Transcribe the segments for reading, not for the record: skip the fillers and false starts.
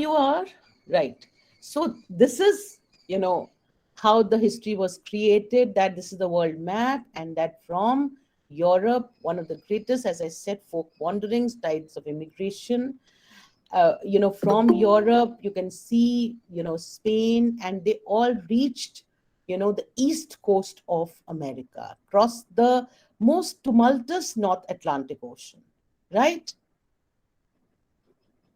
You are right. So this is, how the history was created, that this is the world map, and that from Europe, one of the greatest, as I said, folk wanderings, tides of immigration, from Europe, you can see, Spain, and they all reached, the east coast of America, across the most tumultuous North Atlantic Ocean, right?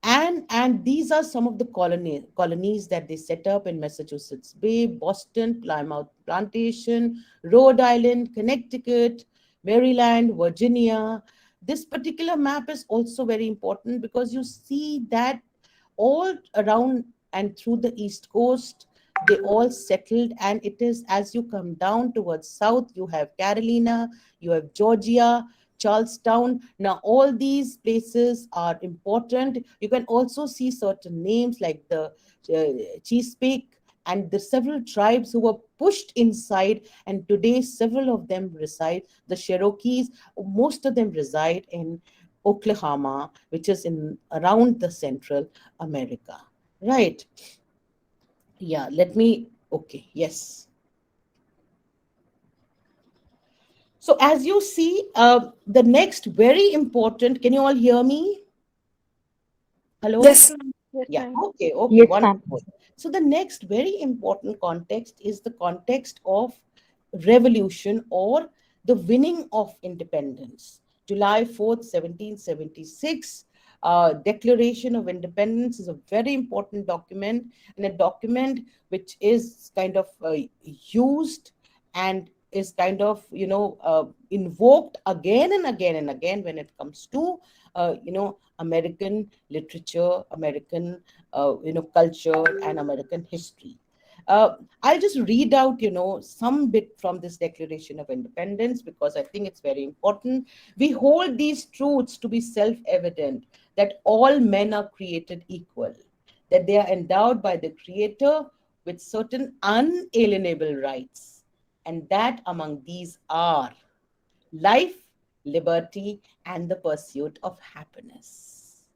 And these are some of the colonies that they set up in Massachusetts Bay, Boston, Plymouth Plantation, Rhode Island, Connecticut, Maryland, Virginia. This particular map is also very important because you see that all around and through the East Coast, they all settled. And it is as you come down towards south, you have Carolina, you have Georgia, Charlestown. Now, all these places are important. You can also see certain names like the Chesapeake and the several tribes who were pushed inside, and today several of them reside. The Cherokees, most of them reside in Oklahoma, which is in around the Central America. Right. Yeah, let me. Okay, yes. So, as you see, the next very important, can you all hear me? Hello? Yes. Yes, Yeah, ma'am. okay, okay, Yes, ma'am. wonderful. So, the next very important context is the context of revolution or the winning of independence. July 4th, 1776. Declaration of Independence is a very important document, and a document which is kind of used and is kind of invoked again and again and again when it comes to American literature, American culture, and American history. I'll just read out, some bit from this Declaration of Independence because I think it's very important. We hold these truths to be self-evident, that all men are created equal, that they are endowed by the Creator with certain unalienable rights, and that among these are life, liberty, and the pursuit of happiness.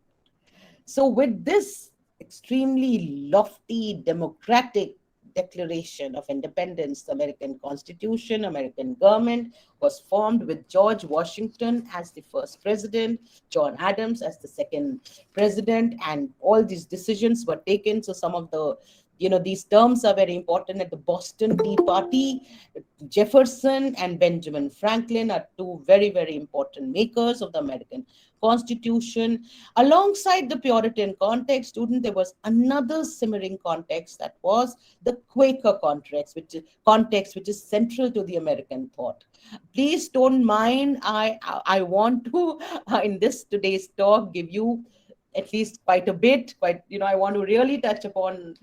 So, with this extremely lofty democratic Declaration of Independence, the American Constitution, American government was formed with George Washington as the first president, John Adams as the second president, and all these decisions were taken. So, some of the these terms are very important. At the Boston Tea Party, Jefferson and Benjamin Franklin are two very, very important makers of the American Constitution. Alongside the Puritan there was another simmering context, that was the Quaker context, which is central to the American thought. Please don't mind. I want to in this today's talk give you at least quite a bit. I want to really touch upon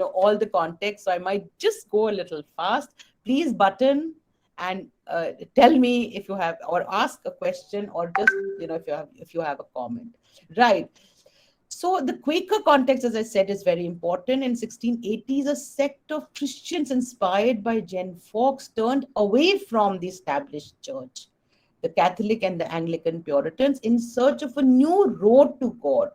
all the context. So I might just go a little fast. Please button and tell me if you have, or ask a question, or just if you have a comment. Right. So the Quaker context, as I said, is very important. In 1680s, a sect of Christians inspired by Jen Fox turned away from the established church, the Catholic and the Anglican Puritans, in search of a new road to God.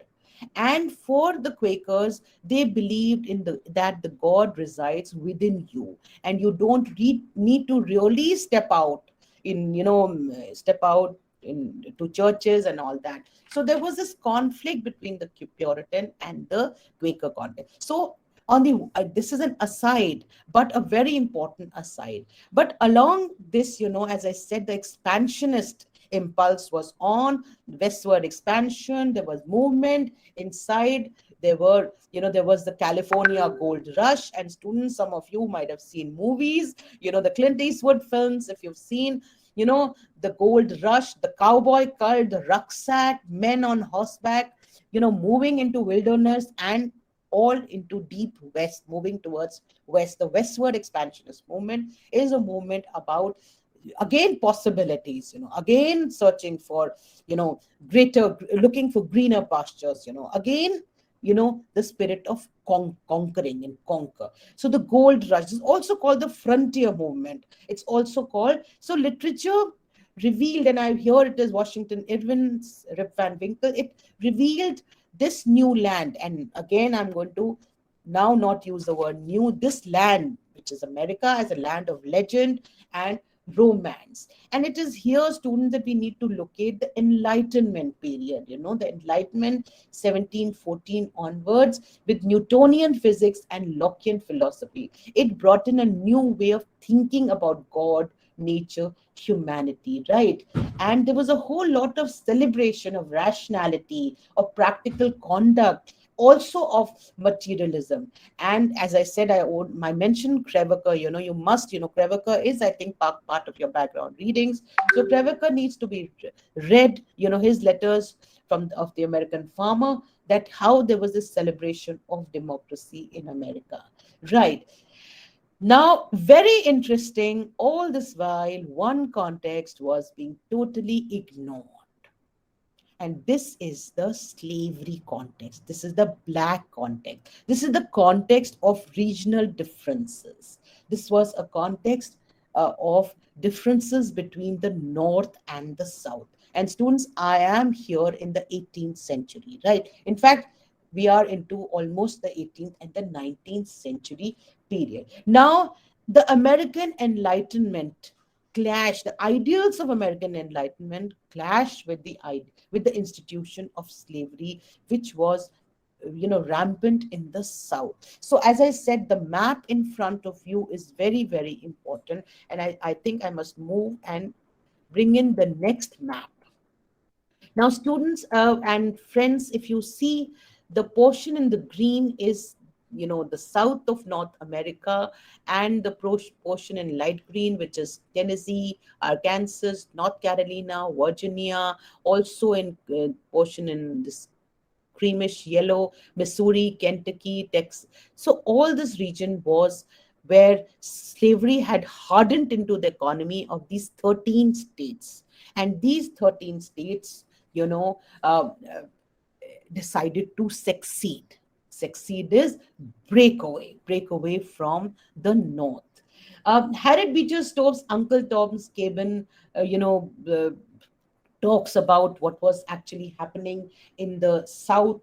And for the Quakers, they believed that the God resides within you, and you don't need to really step out to churches and all that. So there was this conflict between the Puritan and the Quaker context. So on the this is an aside, but a very important aside. But along this, as I said, the expansionist impulse was on, westward expansion. There was movement inside. There was the California gold rush, and students, some of you might have seen movies, the Clint Eastwood films. If you've seen, the gold rush, the cowboy cult, the rucksack, men on horseback, moving into wilderness and all into deep west, moving towards west. The westward expansionist movement is a movement about, again, possibilities, again searching for, greater, looking for greener pastures, again, the spirit of conquering and conquer. So the gold rush is also called the frontier movement. It's also called, so literature revealed, and I hear it is Washington Irving's Rip Van Winkle, it revealed this new land, and again I'm going to now not use the word new, this land, which is America, as a land of legend and romance. And it is here, students, that we need to locate the Enlightenment period, the Enlightenment 1714 onwards, with Newtonian physics and Lockean philosophy. It brought in a new way of thinking about God, nature, humanity, right? And there was a whole lot of celebration of rationality, of practical conduct, also of materialism. And as I said, I mentioned Kreveker. You must, Kreveker is, I think, part of your background readings. So Kreveker needs to be read, his letters of the American farmer, that how there was this celebration of democracy in America. Right. Now, very interesting, all this while, one context was being totally ignored. And this is the slavery context. This is the black context. This is the context of regional differences. This was a context of differences between the North and the South. And students, I am here in the 18th century, right? In fact, we are into almost the 18th and the 19th century period. Now, the American Enlightenment clash, the ideals of American Enlightenment clash with the institution of slavery, which was rampant in the South. So as I said, the map in front of you is very, very important, and I think I must move and bring in the next map. Now, students and friends, if you see, the portion in the green is, the south of North America, and the portion in light green, which is Tennessee, Arkansas, North Carolina, Virginia, also in portion in this creamish yellow, Missouri, Kentucky, Texas. So all this region was where slavery had hardened into the economy of these 13 states. And these 13 states, decided to succeed. Succeed is break away from the North. Harriet Beecher Stowe's Uncle Tom's Cabin, talks about what was actually happening in the South.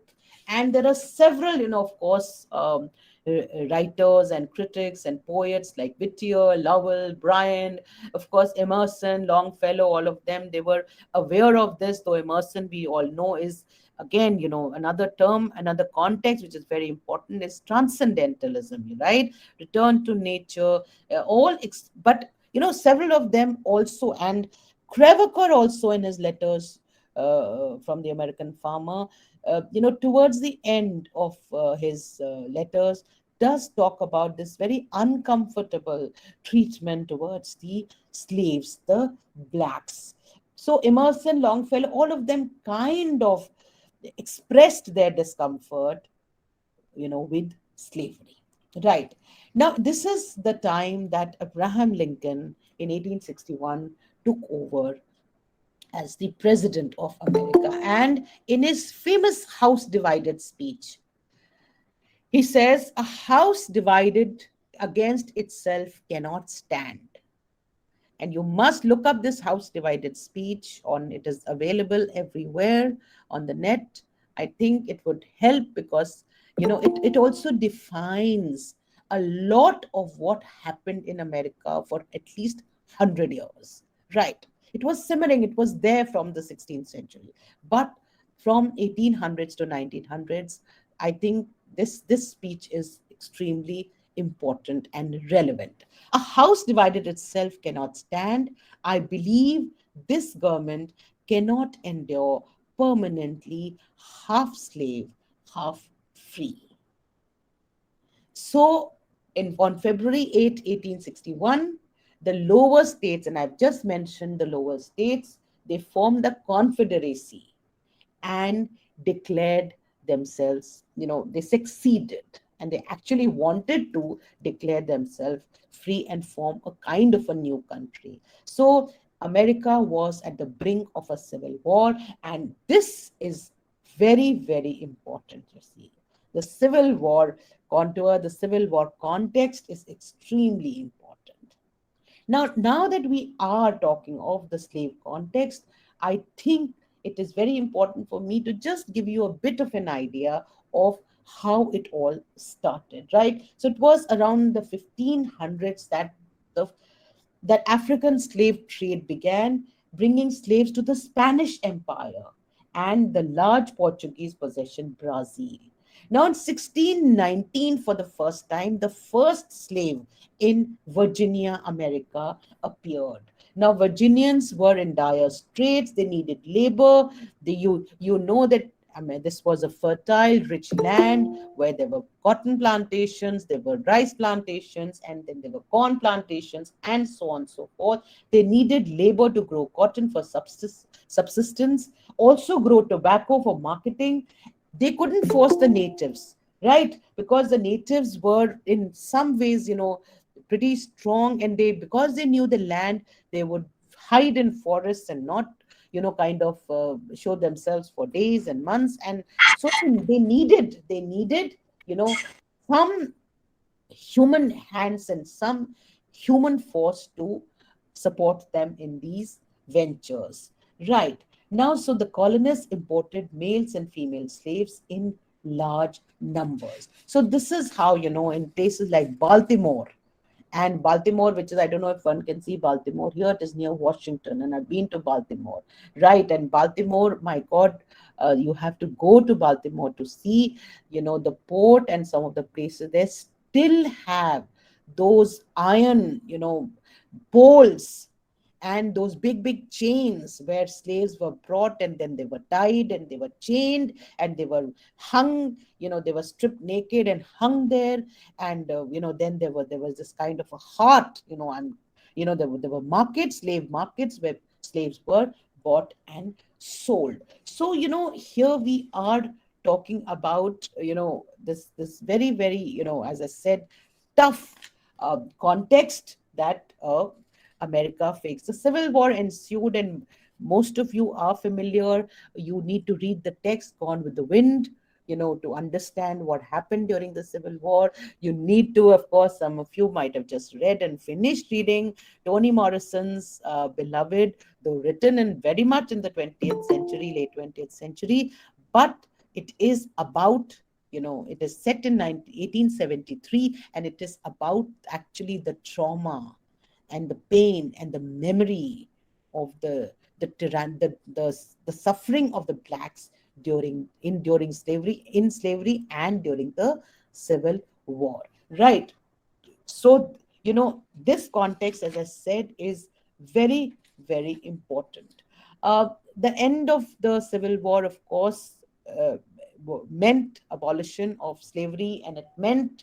And there are several, of course, writers and critics and poets like Whittier, Lowell, Bryan, of course, Emerson, Longfellow, all of them, they were aware of this, though Emerson, we all know, is again, another term, another context, which is very important, is transcendentalism, right? Return to nature, but, several of them also, and Crevecoeur also in his letters from the American farmer, towards the end of his letters, does talk about this very uncomfortable treatment towards the slaves, the blacks. So Emerson, Longfellow, all of them kind of expressed their discomfort, with slavery. Right. Now, this is the time that Abraham Lincoln in 1861 took over as the president of America. And in his famous House Divided speech, he says, "A house divided against itself cannot stand." And you must look up this House Divided speech. On it is available everywhere on the net. I think it would help because it also defines a lot of what happened in America for at least 100 years. Right. It was simmering, it was there from the 16th century, but from 1800s to 1900s, I think this speech is extremely important and relevant. A house divided itself cannot stand. I believe this government cannot endure permanently half slave, half free. So, on February 8, 1861, the lower states, and I've just mentioned the lower states, they formed a confederacy and declared themselves, they succeeded, and they actually wanted to declare themselves free and form a kind of a new country. So America was at the brink of a civil war, and this is very, very important, you see. The civil war contour, the civil war context is extremely important. Now that we are talking of the slave context, I think it is very important for me to just give you a bit of an idea of how it all started, right? So it was around the 1500s the that African slave trade began, bringing slaves to the Spanish Empire and the large Portuguese possession Brazil. Now, in 1619, for the first time, the first slave in Virginia, America, appeared. Now, Virginians were in dire straits. They needed labor. You know that, I mean, this was a fertile, rich land where there were cotton plantations, there were rice plantations, and then there were corn plantations, and so on and so forth. They needed labor to grow cotton for subsistence, also grow tobacco for marketing. They couldn't force the natives, right? Because the natives were in some ways, pretty strong, and they, because they knew the land, they would hide in forests and not, kind of show themselves for days and months. And so they needed, you know some human hands and some human force to support them in these ventures. Right. Now, so the colonists imported males and female slaves in large numbers. So this is how, in places like Baltimore, and Baltimore, which is, I don't know if one can see Baltimore here, it is near Washington, and I've been to Baltimore, right? And Baltimore, my God, you have to go to Baltimore to see, the port and some of the places. They still have those iron, poles and those big, big chains where slaves were brought, and then they were tied and they were chained and they were hung, they were stripped naked and hung there. And then there was this kind of a heart, and there were markets, slave markets, where slaves were bought and sold. So here we are talking about, this very, very, as I said, tough context that America faced. The Civil War ensued, and most of you are familiar. You need to read the text Gone with the Wind, to understand what happened during the Civil War. You need to, of course, some of you might have just read and finished reading Toni Morrison's Beloved, though written in very much in the 20th century, late 20th century, but it is about, it is set in 1873, and it is about actually the trauma and the pain and the memory of the suffering of the blacks during slavery and during the Civil War, right? So this context, as I said, is very, very important. The end of the Civil War, of course, meant abolition of slavery, and it meant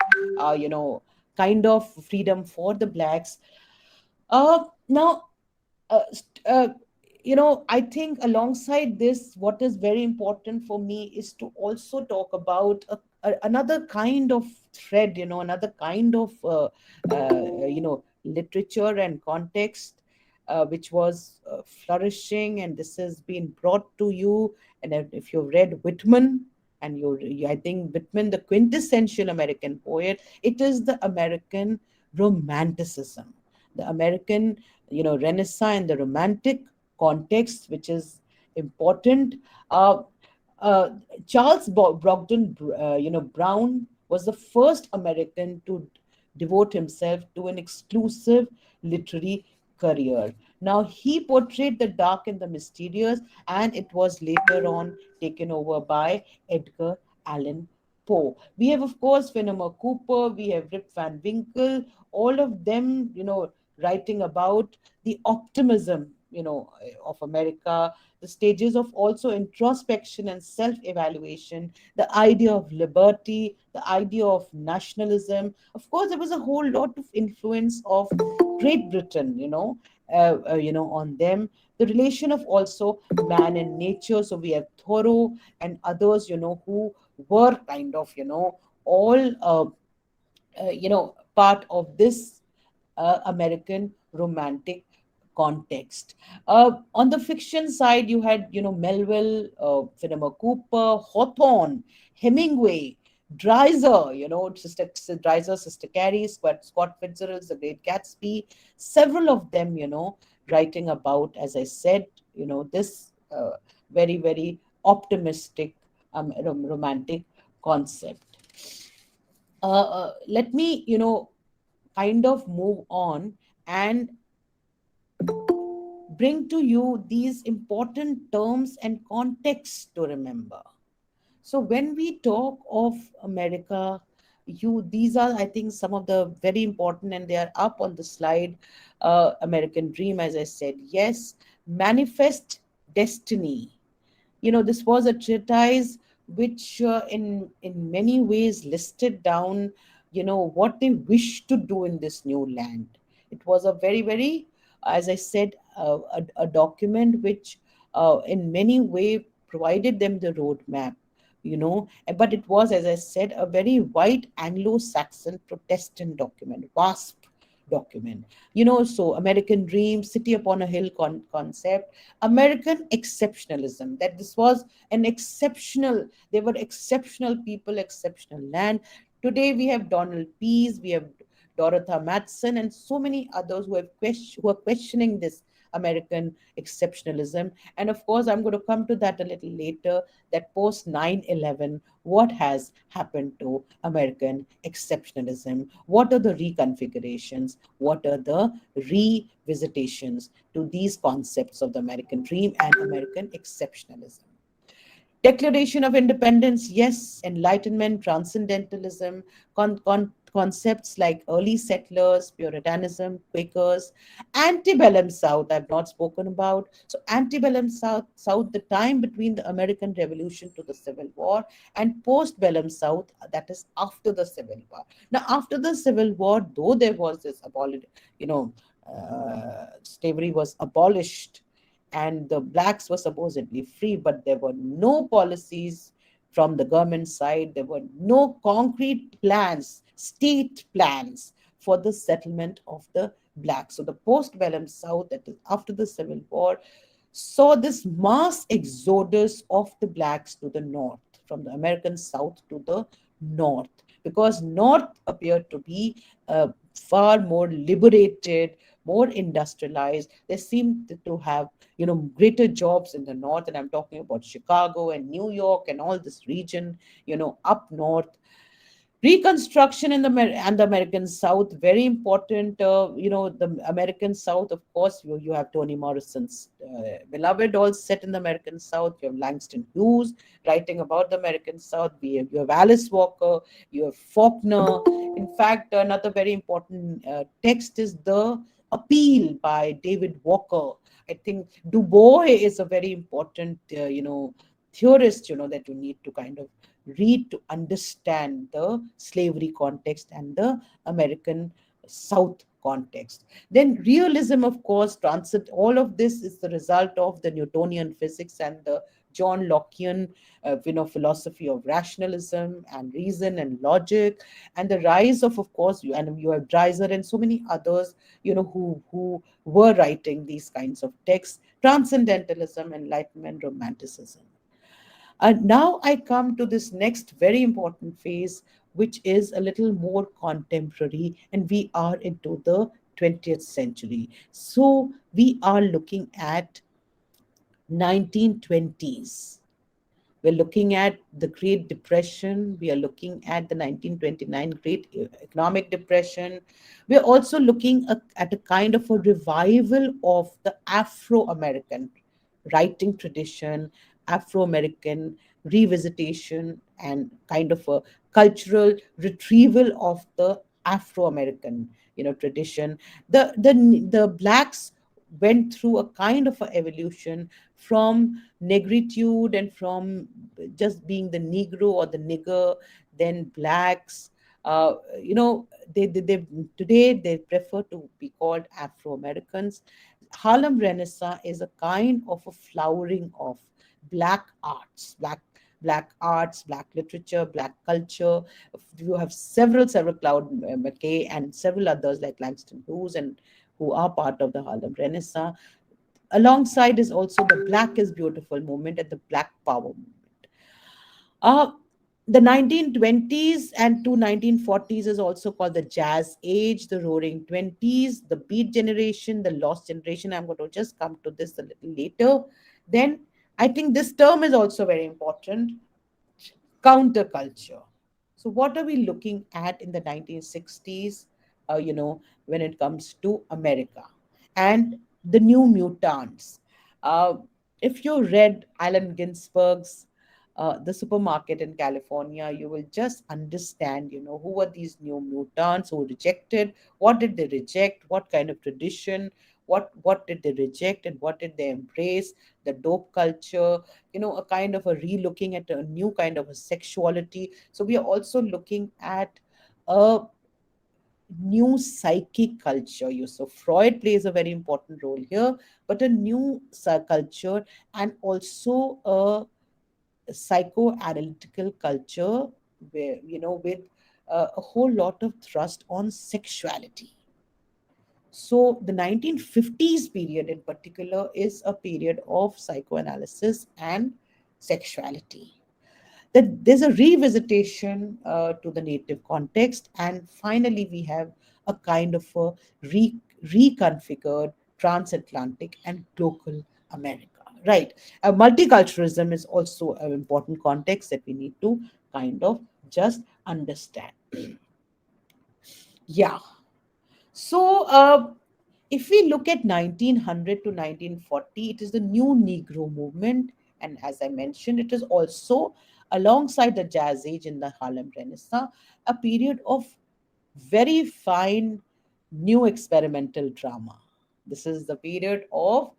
kind of freedom for the blacks. Now, uh, I think alongside this, what is very important for me is to also talk about another kind of thread, another kind of, literature and context, which was flourishing, and this has been brought to you. And if you've read Whitman, and I think Whitman, the quintessential American poet, it is the American Romanticism, the American, Renaissance and the Romantic context, which is important. Uh, uh, Charles Brogden, Brown was the first American to devote himself to an exclusive literary career. Now, he portrayed the dark and the mysterious, and it was later on taken over by Edgar Allan Poe. We have, of course, Fenimore Cooper, we have Rip Van Winkle, all of them, writing about the optimism, of America, the stages of also introspection and self-evaluation, the idea of liberty, the idea of nationalism. Of course, there was a whole lot of influence of Great Britain, on them. The relation of also man and nature. So we have Thoreau and others, who were kind of, all part of this American romantic context. On the fiction side, you had, Melville, Fenimore Cooper, Hawthorne, Hemingway, Dreiser, Sister Dreiser, Sister Carrie, Scott Fitzgerald's The Great Gatsby, several of them, writing about, as I said, this very, very optimistic, romantic concept. Let me, kind of move on and bring to you these important terms and contexts to remember. So when we talk of America, these are, I think, some of the very important, and they are up on the slide. American Dream, as I said, yes. Manifest Destiny. This was a treatise which, in many ways, listed down, what they wish to do in this new land. It was a very, very, as I said, a document which, in many way, provided them the roadmap. But it was, as I said, a very white Anglo-Saxon Protestant document, WASP document. So American Dream, City Upon a Hill concept, American exceptionalism, that this was an exceptional, they were exceptional people, exceptional land. Today we have Donald Pease, we have Dorothy Matson, and so many others who are questioning this American exceptionalism. And of course, I'm going to come to that a little later, that post 9/11, what has happened to American exceptionalism? What are the reconfigurations? What are the revisitations to these concepts of the American dream and American exceptionalism? Declaration of Independence, yes. Enlightenment, transcendentalism, concepts like early settlers, Puritanism, Quakers, antebellum South, I've not spoken about. So, antebellum South, the time between the American Revolution to the Civil War, and postbellum South, that is after the Civil War. Now, after the Civil War, though there was this you know, slavery was abolished and the blacks were supposedly free, but there were no policies from the government side. There were no concrete plans, state plans for the settlement of the blacks. So the postbellum South, that is after the Civil War, saw this mass exodus of the blacks to the north, from the American South to the north, because north appeared to be far more liberated, more industrialized. They seemed to have, greater jobs in the north, and I'm talking about Chicago and New York and all this region, up north. Reconstruction in the American South, very important. The American South, of course, you have Toni Morrison's Beloved, all set in the American South. You have Langston Hughes writing about the American South. You have Alice Walker, you have Faulkner. In fact, another very important text is The Appeal by David Walker. I think Du Bois is a very important theorist, that you need to kind of read to understand the slavery context and the American South context. Then realism, of course, transit. All of this is the result of the Newtonian physics and the John Lockean, philosophy of rationalism and reason and logic, and the rise of course, you have Dreiser and so many others, who were writing these kinds of texts. Transcendentalism, Enlightenment, Romanticism. And now I come to this next very important phase, which is a little more contemporary, and we are into the 20th century. So we are looking at 1920s. We're looking at the Great Depression. We are looking at the 1929 Great Economic Depression. We are also looking at a kind of a revival of the Afro-American writing tradition, Afro-American revisitation, and kind of a cultural retrieval of the Afro-American, tradition. The blacks went through a kind of a evolution from negritude and from just being the Negro or the nigger, then blacks. They today they prefer to be called Afro Americans. Harlem Renaissance is a kind of a flowering of black arts, black arts, black literature, black culture. You have several Claude McKay and several others like Langston Hughes and who are part of the Harlem Renaissance. Alongside is also the Black is Beautiful movement and the Black Power movement. Uh, the 1920s and to 1940s is also called the Jazz Age, the Roaring Twenties, the Beat Generation, the Lost Generation. I'm going to just come to this a little later. Then I think this term is also very important, counterculture. So, what are we looking at in the 1960s, when it comes to America and the new mutants? Uh, if you read Allen Ginsberg's The Supermarket in California, you will just understand, who were these new mutants who rejected, what did they reject, what kind of tradition, what did they reject and what did they embrace, the dope culture, a kind of a relooking at a new kind of a sexuality. So we are also looking at a new psychic culture. So Freud plays a very important role here, but a new culture, and also a psychoanalytical culture where, with a whole lot of thrust on sexuality. So the 1950s period in particular is a period of psychoanalysis and sexuality. That there's a revisitation to the native context, and finally we have a kind of a reconfigured transatlantic and local America. Right. Multiculturalism is also an important context that we need to kind of just understand. Yeah. So, if we look at 1900 to 1940, it is the new Negro movement. And as I mentioned, it is also alongside the Jazz Age in the Harlem Renaissance, a period of very fine new experimental drama. This is the period of,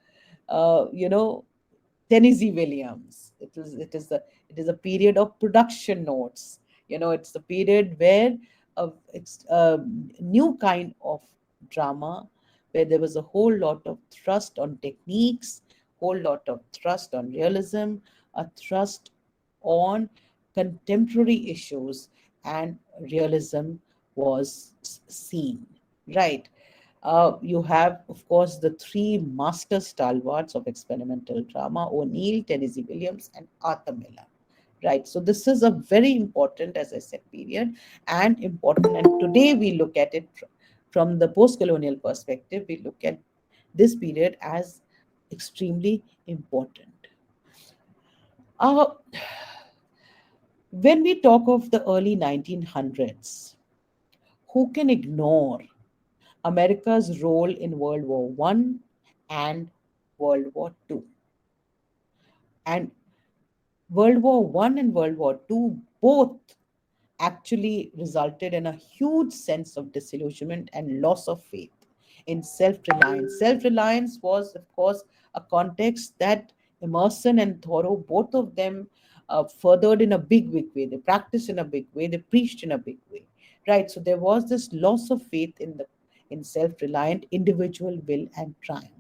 uh, you know, Tennessee Williams. It is a period of production notes. It's the period where it's a new kind of drama where there was a whole lot of thrust on techniques, whole lot of thrust on realism, a thrust on contemporary issues, and realism was seen. Right. You have, of course, the three master stalwarts of experimental drama: O'Neill, Tennessee Williams, and Arthur Miller. Right. So this is a very important, as I said, period, and important. And today we look at it from the post-colonial perspective. We look at this period as extremely important. Uh, when we talk of the early 1900s, who can ignore America's role in World War One and World War Two? And World War One and World War Two both actually resulted in a huge sense of disillusionment and loss of faith in self-reliance. Self-reliance was, of course, a context that Emerson and Thoreau, both of them, furthered in a big, big way. They practiced in a big way. They preached in a big way, right? So there was this loss of faith in self-reliant individual will and triumph.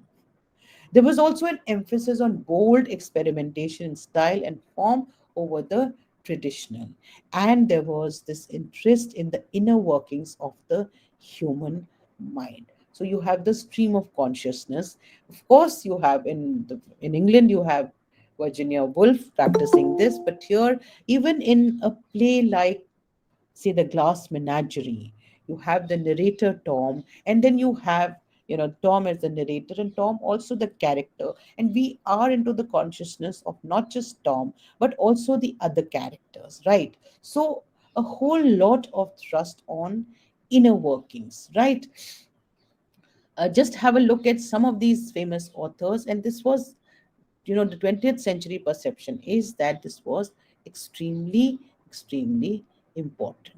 There was also an emphasis on bold experimentation in style and form over the traditional. And there was this interest in the inner workings of the human mind. So you have the stream of consciousness. Of course, you have in England, you have Virginia Woolf practicing this, but here, even in a play like, say, the Glass Menagerie, you have the narrator Tom, and then you have, Tom as the narrator and Tom also the character, and we are into the consciousness of not just Tom but also the other characters, right? So a whole lot of thrust on inner workings, right? Just have a look at some of these famous authors, and this was, the 20th century perception is that this was extremely, extremely important.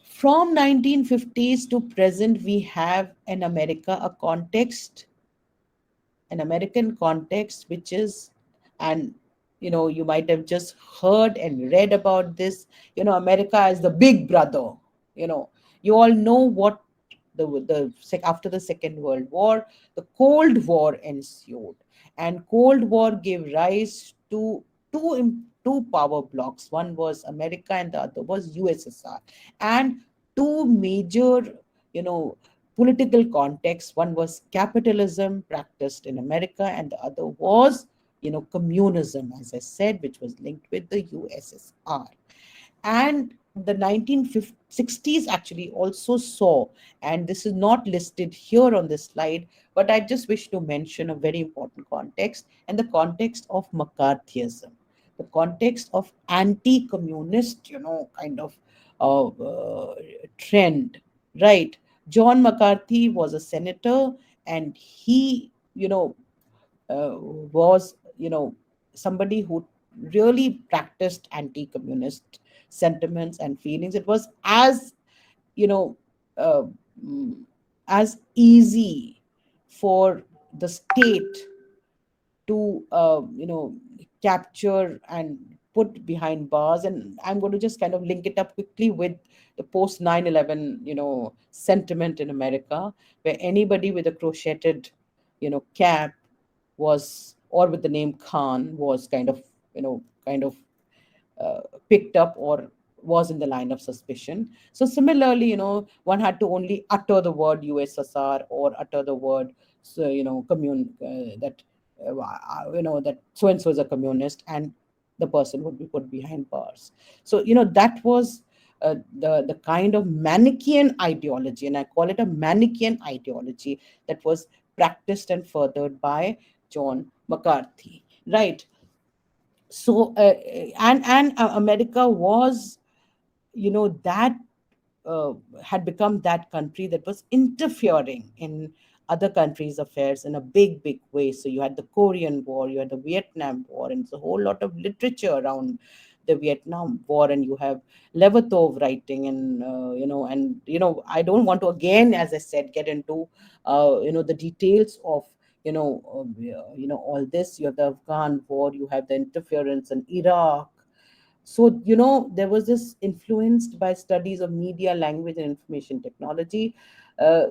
From 1950s to present, we have an America, a context, an American context, which is, and you might have just heard and read about this, America as the big brother. You know, you all know what after the Second World War, the Cold War ensued, and Cold War gave rise to two power blocks. One was America, and the other was USSR, and two major, you know, political contexts. One was capitalism practiced in America, and the other was, communism, as I said, which was linked with the USSR. And the 1960s actually also saw, and this is not listed here on this slide, but I just wish to mention a very important context, and the context of McCarthyism, the context of anti-communist, kind of trend, right? John McCarthy was a senator, and he, was, somebody who really practiced anti-communist sentiments and feelings. It was you know uh, mm, as easy for the state to capture and put behind bars. And I'm going to just kind of link it up quickly with the post 9/11 sentiment in America, where anybody with a crocheted cap was, or with the name Khan, was kind of uh, picked up or was in the line of suspicion. So similarly, one had to only utter the word USSR or utter the word, so, that that so and so is a communist, and the person would be put behind bars. So that was the kind of Manichaean ideology, and I call it a Manichaean ideology, that was practiced and furthered by John McCarthy, right? So and America was, that uh, had become that country that was interfering in other countries' affairs in a big way. So you had the Korean War, you had the Vietnam War, and it's a whole lot of literature around the Vietnam War, and you have Levertov writing, and I don't want to again, as I said, get into the details of all this. You have the Afghan War, you have the interference in Iraq. So there was this influenced by studies of media, language, and information technology. uh,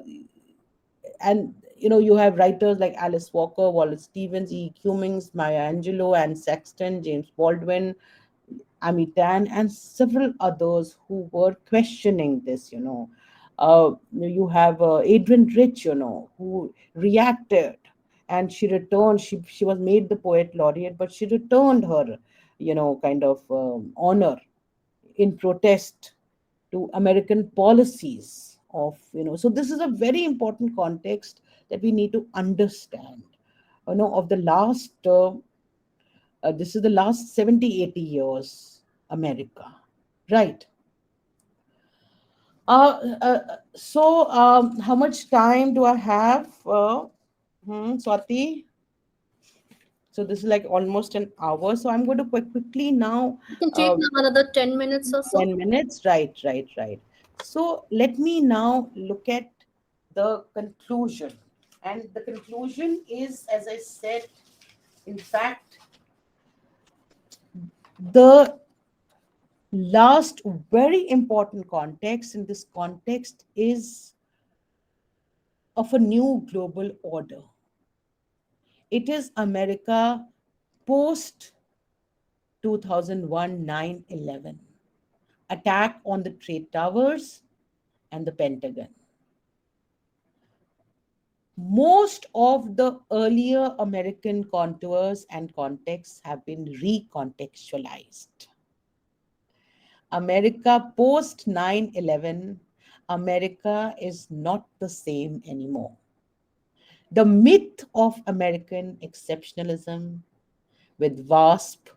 and you have writers like Alice Walker, Wallace Stevens, E. Cummings, Maya Angelou, Anne Sexton, James Baldwin, Amitan, and several others who were questioning this. You have Adrian Rich, who reacted, and she returned. She was made the poet laureate, but she returned her, kind of honor in protest to American policies of. So this is a very important context that we need to understand. Of the last this is the last 70, 80 years America, right? How much time do I have? Swati? So this is like almost an hour. So I'm going to quickly now. You can take Uh, now another 10 minutes or so. 10 minutes, right, right, right. So let me now look at the conclusion. And the conclusion is, as I said, in fact, the last very important context in this context is of a new global order. It is America post 2001 9/11 attack on the trade towers and the Pentagon. Most of the earlier American contours and contexts have been recontextualized. America post 9/11, America is not the same anymore. The myth of American exceptionalism with WASP,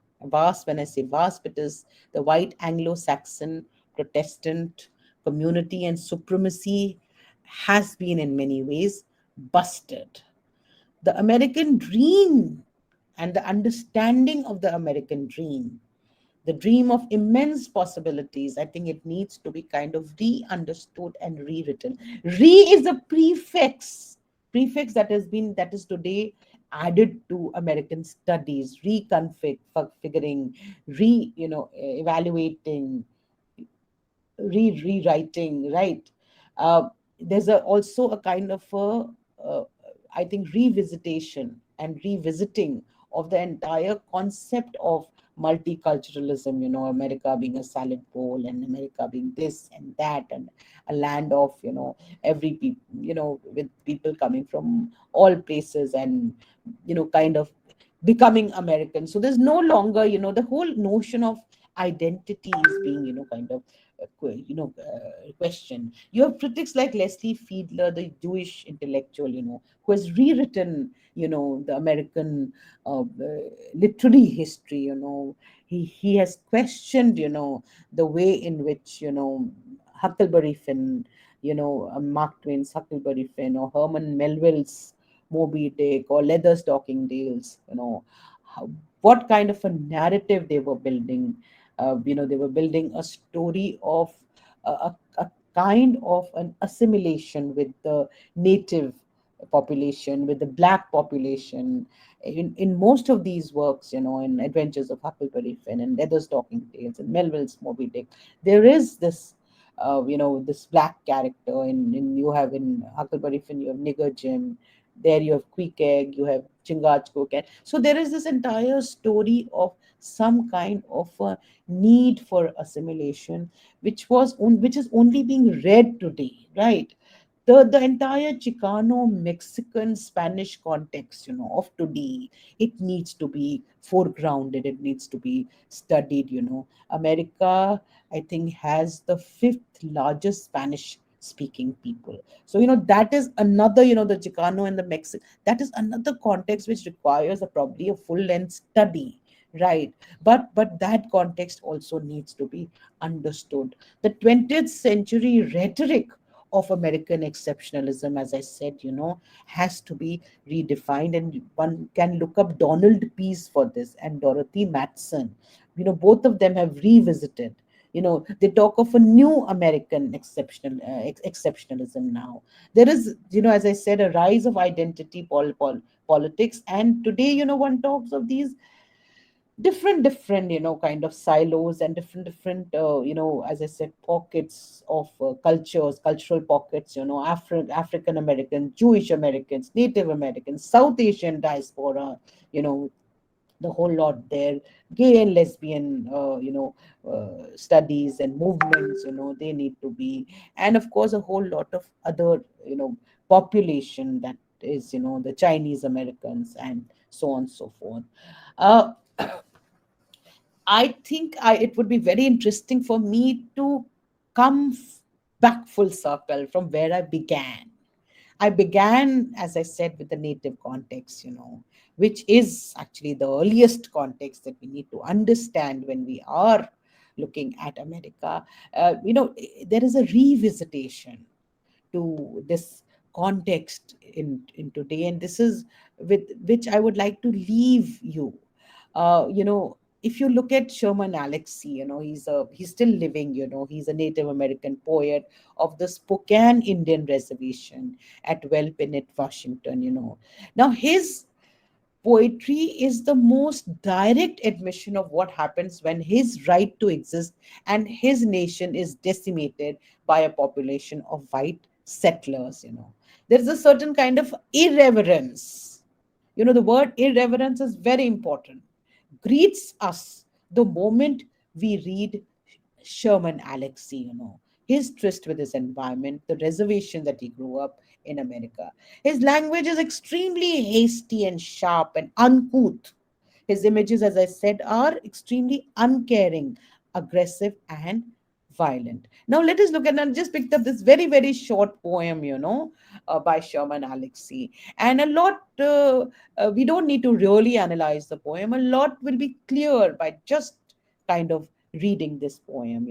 when I say WASP, it is the white Anglo Saxon Protestant community and supremacy, has been in many ways busted. The American dream and the understanding of the American dream, the dream of immense possibilities, I think it needs to be kind of re-understood and rewritten. Re is a prefix that is today added to American studies, reconfiguring, evaluating, rewriting, right? There's also a kind of I think, revisitation and revisiting of the entire concept of multiculturalism. America being a salad bowl, and America being this and that, and a land of every people, with people coming from all places, and kind of becoming American. So there's no longer the whole notion of identity is being, kind of, questioned. You have critics like Leslie Fiedler, the Jewish intellectual, who has rewritten, the American literary history. He has questioned, the way in which, Huckleberry Finn, Mark Twain's Huckleberry Finn, or Herman Melville's Moby Dick, or Leather Stocking Tales, how, what kind of a narrative they were building. They were building a story of a kind of an assimilation with the native population, with the black population. In most of these works, in Adventures of Huckleberry Finn and Leather Stocking Tales and Melville's Moby Dick, there is this, this black character. In you have in Huckleberry Finn, you have Nigger Jim. There you have Quick Egg, you have Chingachgook. And so there is this entire story of some kind of a need for assimilation, which is only being read today, right? The entire Chicano, Mexican, Spanish context, of today, it needs to be foregrounded. It needs to be studied. America, I think, has the fifth largest Spanish speaking people. So, that is another, the Chicano and the Mexican, that is another context which requires probably a full length study, right? But that context also needs to be understood. The 20th century rhetoric of American exceptionalism, as I said, has to be redefined. And one can look up Donald Pease for this, and Dorothy Matson. Both of them have revisited. They talk of a new American exceptionalism now. There is, as I said, a rise of identity politics. And today, one talks of these different, kind of silos, and different, as I said, pockets of cultural pockets, African Americans, Jewish Americans, Native Americans, South Asian diaspora, you know the whole lot there. Gay and lesbian, studies and movements, they need to be. And of course, a whole lot of other, population, that is, the Chinese Americans, and so on and so forth. uh, I think it would be very interesting for me to come back full circle from where I began. I began, as I said, with the native context, which is actually the earliest context that we need to understand when we are looking at America. There is a revisitation to this context in today, and this is with which I would like to leave you. If you look at Sherman Alexie, he's still living. He's a Native American poet of the Spokane Indian Reservation at Wellpinit, Washington. Now his poetry is the most direct admission of what happens when his right to exist and his nation is decimated by a population of white settlers. There is a certain kind of irreverence. The word irreverence is very important. Greets us the moment we read Sherman Alexie, his tryst with his environment, the reservation that he grew up in America. His language is extremely hasty and sharp and uncouth. His images, as I said, are extremely uncaring, aggressive, and violent. Now, let us look at, I just picked up this very, very short poem, by Sherman Alexie. And a lot, we don't need to really analyze the poem. A lot will be clear by just kind of reading this poem.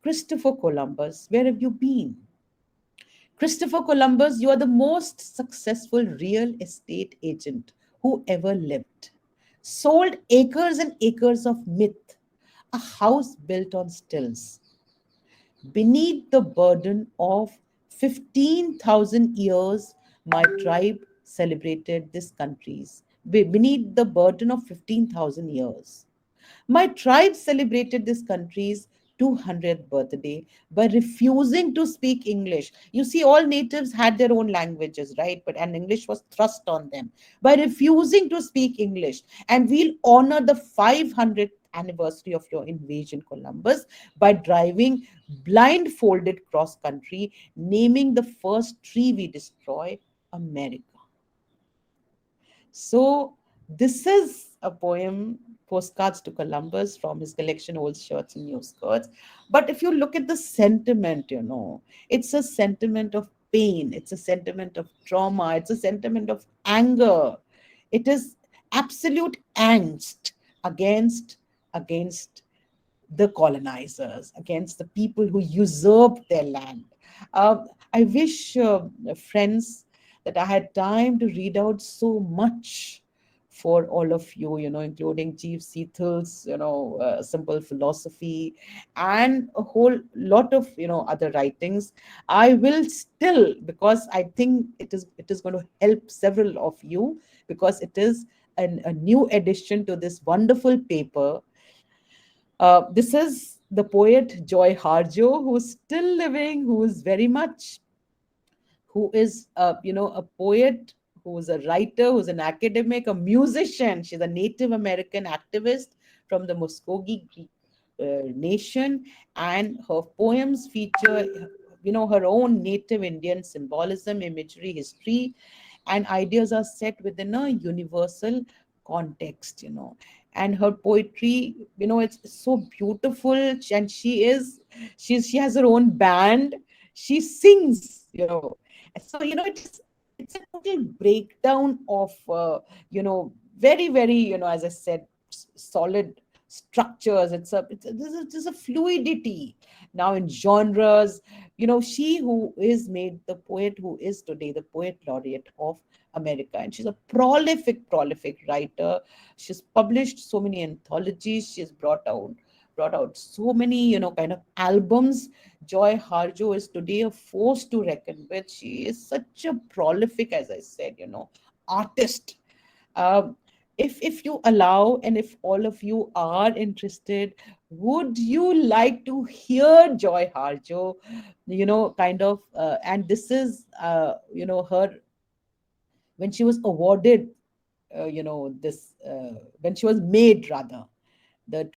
Christopher Columbus, where have you been? Christopher Columbus, you are the most successful real estate agent who ever lived. Sold acres and acres of myth, a house built on stills. Beneath the burden of 15,000 years, my tribe celebrated this country's. Beneath the burden of 15,000 years. My tribe celebrated this country's 200th birthday by refusing to speak English. You see, all natives had their own languages, right? And English was thrust on them. By refusing to speak English. And we'll honor the 500th anniversary of your invasion, Columbus, by driving blindfolded cross country, naming the first tree we destroy America. So This is a poem, Postcards to Columbus, from his collection Old Shirts and New Skirts. But if you look at the sentiment, it's a sentiment of pain, it's a sentiment of trauma, it's a sentiment of anger. It is absolute angst against against the colonizers, against the people who usurped their land. I wish, friends, that I had time to read out so much for all of you, including Chief Seathel's, Simple Philosophy, and a whole lot of, other writings. I will still, because I think it is going to help several of you, because it is a new addition to this wonderful paper. This is the poet Joy Harjo, who's still living, who is very much, who is a poet, who's a writer, who's an academic, a musician. She's a Native American activist from the Muskogee Creek nation, and her poems feature, her own Native Indian symbolism, imagery, history, and ideas are set within a universal context. And her poetry, it's so beautiful. And she has her own band. She sings, so it's a total breakdown of very, very, as I said, solid structures. There's a fluidity now in genres. She who is made the poet who is today the poet laureate of America, and she's a prolific writer. She's published so many anthologies. She's brought out so many, kind of albums. Joy Harjo is today a force to reckon with. She is such a prolific, as I said, artist. Um, if you allow, and if all of you are interested, would you like to hear Joy Harjo? Kind of, and this is, her, when she was awarded, this when she was made, rather, the